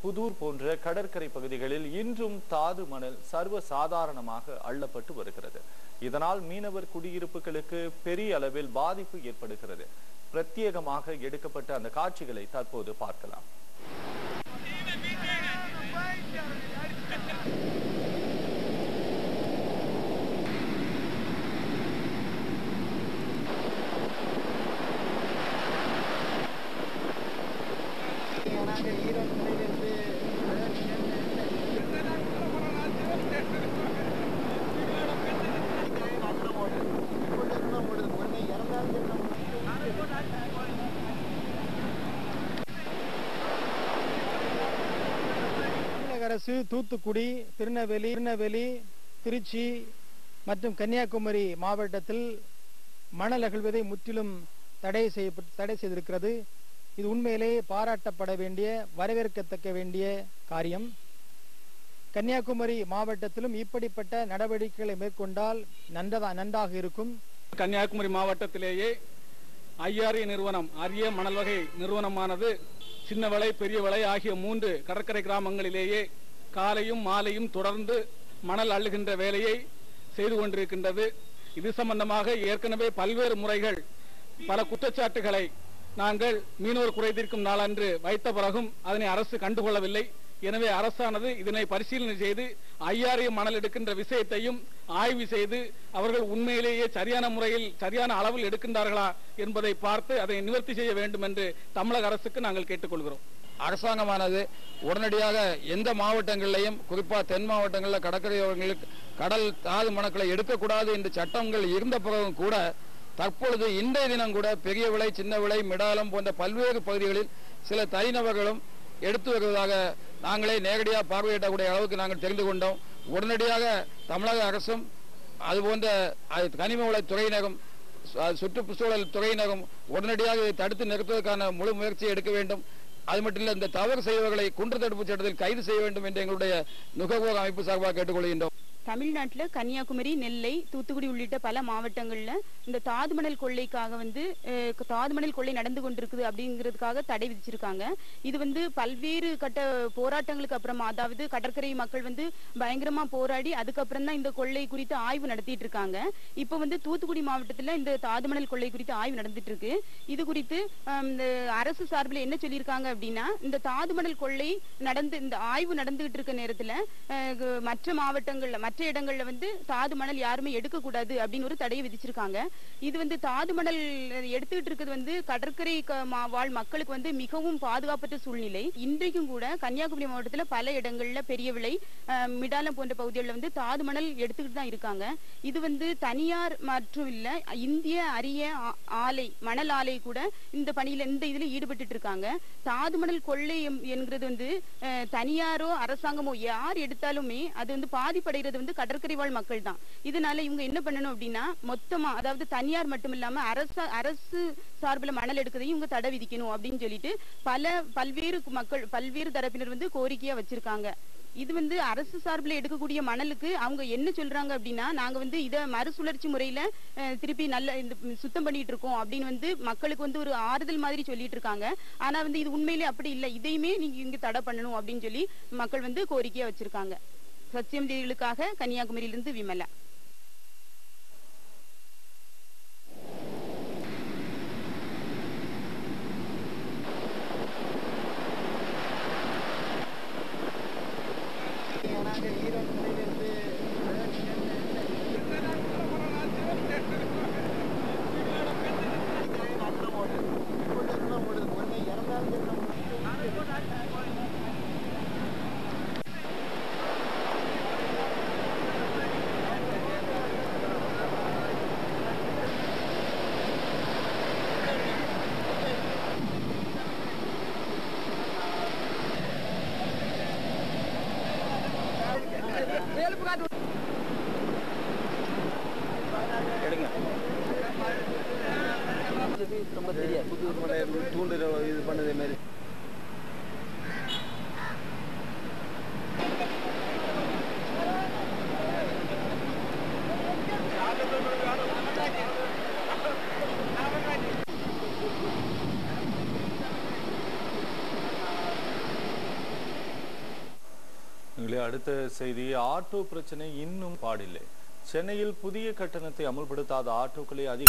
புதூர் போன்ற கடற்கரை பகுதிகளில் இன்றும் தாது மணல் சர்வ சாதாரணமாக அள்ளப்பட்டு வருகிறது. இதனால் மீனவர் குடியிருப்புகளுக்கு பெரிய அளவில் பாதிப்பு ஏற்படுகிறது. பிரத்யேகமாக எடுக்கப்பட்ட அந்த காட்சிகளை தற்போது பார்க்கலாம். அரசு தூத்துக்குடி, திருநெல்வேலி, திருச்சி மற்றும் கன்னியாகுமரி மாவட்டத்தில் மணல் அகழ்வதை முற்றிலும் தடை செய்திருக்கிறது. இது உண்மையிலேயே பாராட்டப்பட வேண்டிய, வரவேற்கத்தக்க வேண்டிய காரியம். கன்னியாகுமரி மாவட்டத்திலும் இப்படிப்பட்ட நடவடிக்கைகளை மேற்கொண்டால் நன்றாக இருக்கும். கன்னியாகுமரி மாவட்டத்திலேயே ஐஆர்ஏ நிறுவனம், அரிய மணல் வகை நிறுவனமானது சின்ன வளை, பெரிய வளை ஆகிய 3 கடற்கரை கிராமங்களிலேயே காலையும் மாலையும் தொடர்ந்து மணல் அள்ளுகின்ற வேலையை செய்து கொண்டிருக்கின்றது. இது சம்பந்தமாக ஏற்கனவே பல்வேறு முறைகள் பல குற்றச்சாட்டுகளை நாங்கள் மீனவர் குறைதீர்க்கும் நாளன்று வைத்த பிறகும் அதனை அரசு கண்டுகொள்ளவில்லை. எனவே அரசானது இதனை பரிசீலனை செய்து ஐஆர்ஏ மணல் எடுக்கின்ற விஷயத்தையும் ஆய்வு செய்து அவர்கள் உண்மையிலேயே சரியான முறையில் சரியான அளவில் எடுக்கின்றார்களா என்பதை பார்த்து அதை நிவர்த்தி செய்ய வேண்டும் என்று தமிழக அரசுக்கு நாங்கள் கேட்டுக்கொள்கிறோம். அரசாங்கமானது உடனடியாக எந்த மாவட்டங்களிலையும், குறிப்பாக தென் மாவட்டங்களில் கடற்கரையோரங்களுக்கு கடல் தாது மணக்களை எடுக்கக்கூடாது என்று சட்டங்கள் இருந்த பிறகும் கூட தற்பொழுது இன்றைய தினம் கூட பெரிய விளை, சின்ன விளை, மிடாலம் போன்ற பல்வேறு பகுதிகளில் சில தனிநபர்களும் எடுத்து வருவதாக நாங்களே நேரடியாக பார்வையிடக்கூடிய அளவுக்கு நாங்கள் தெரிந்து கொண்டோம். உடனடியாக தமிழக அரசும் அதுபோன்ற கனிம வள துறையினரும் சுற்றுச்சூழல் துறையினரும் உடனடியாக இதை தடுத்து நிறுத்துவதற்கான முழு முயற்சியை எடுக்க வேண்டும். அது மட்டும் இல்லை, இந்த தவறு செய்வர்களை குற்ற தடுப்பு சட்டத்தில் கைது செய்ய வேண்டும் என்று எங்களுடைய நுகர்வோர் அமைப்பு சார்பாக கேட்டுக்கொள்கின்றோம். தமிழ்நாட்டில் கன்னியாகுமரி, நெல்லை, தூத்துக்குடி உள்ளிட்ட பல மாவட்டங்கள்ல இந்த தாது மணல் கொள்ளைக்காக தாது மணல் கொள்ளை நடந்து கொண்டிருக்குது அப்படிங்கிறதுக்காக தடை விதிச்சிருக்காங்க. இது பல்வேறு கட்ட போராட்டங்களுக்கு அப்புறமா, அதாவது கடற்கரை மக்கள் பயங்கரமா போராடி அதுக்கப்புறம் தான் இந்த கொள்ளை குறித்து ஆய்வு நடத்திட்டு இருக்காங்க. இப்ப தூத்துக்குடி மாவட்டத்துல இந்த தாது மணல் கொள்ளை குறித்து ஆய்வு நடந்துட்டு இருக்கு. இது குறித்து அரசு சார்பில் என்ன சொல்லியிருக்காங்க அப்படின்னா, இந்த தாது மணல் கொள்ளை இந்த ஆய்வு நடந்துகிட்டு இருக்க நேரத்துல மற்ற மாவட்டங்கள்ல, மற்ற இடங்கள்ல தாது மணல் யாருமே எடுக்க கூடாது அப்படின்னு ஒரு தடையை விதிச்சிருக்காங்க. இது தாது மணல் எடுத்துக்கிட்டு இருக்கிறது கடற்கரை வாழ் மக்களுக்கு மிகவும் பாதுகாப்பற்ற சூழ்நிலை. இன்றைக்கும் கூட கன்னியாகுமரி மாவட்டத்துல பல இடங்கள்ல பெரிய விளை, மிடாலம் போன்ற பகுதிகளில் தாது மணல் எடுத்துக்கிட்டு தான் இருக்காங்க. இது தனியார் மற்றும் இல்ல, இந்திய அரிய ஆலை, மணல் ஆலை கூட இந்த பணியில இந்த இதுல ஈடுபட்டு இருக்காங்க. தாது மணல் கொள்ளை என்கிறது தனியாரோ அரசாங்கமோ யார் எடுத்தாலுமே அது பாதிப்படைகிறது கடற்கரை வாழ் மக்கள் தான். இதனால இவங்க என்ன பண்ணணும் அப்படின்னா, மொத்தமா, அதாவது தனியார் மட்டும் இல்லாம அரசு சார்பில் மணல் எடுக்கிறதையும் இவங்க தடை விதிக்கணும் அப்படின்னு சொல்லிட்டு பல்வேறு மக்கள், பல்வேறு தரப்பினர் கோரிக்கையா வச்சிருக்காங்க. இது அரசு சார்பில் எடுக்கக்கூடிய மணலுக்கு அவங்க என்ன சொல்றாங்க அப்படின்னா, நாங்க இதை மறுசுழற்சி முறையில திருப்பி நல்ல சுத்தம் பண்ணிட்டு இருக்கோம் அப்படின்னு மக்களுக்கு ஒரு ஆறுதல் மாதிரி சொல்லிட்டு இருக்காங்க. ஆனா இது உண்மையிலே அப்படி இல்லை, இதையுமே நீங்க இங்க தடை பண்ணணும் அப்படின்னு சொல்லி மக்கள் கோரிக்கையா வச்சிருக்காங்க. சத்தியம் செய்திகளுக்காக கன்னியாகுமரியிலிருந்து விமலா. ரொம்ப தெரியாது, புது தூண்டு இது பண்ணதே மாதிரி. உங்களே அடுத்த செய்தி, ஆட்டோ பிரச்சனை இன்னும் பாடில்லை. சென்னையில் புதிய கட்டணத்தை அமல்படுத்தாத ஆட்டோக்களை அதிக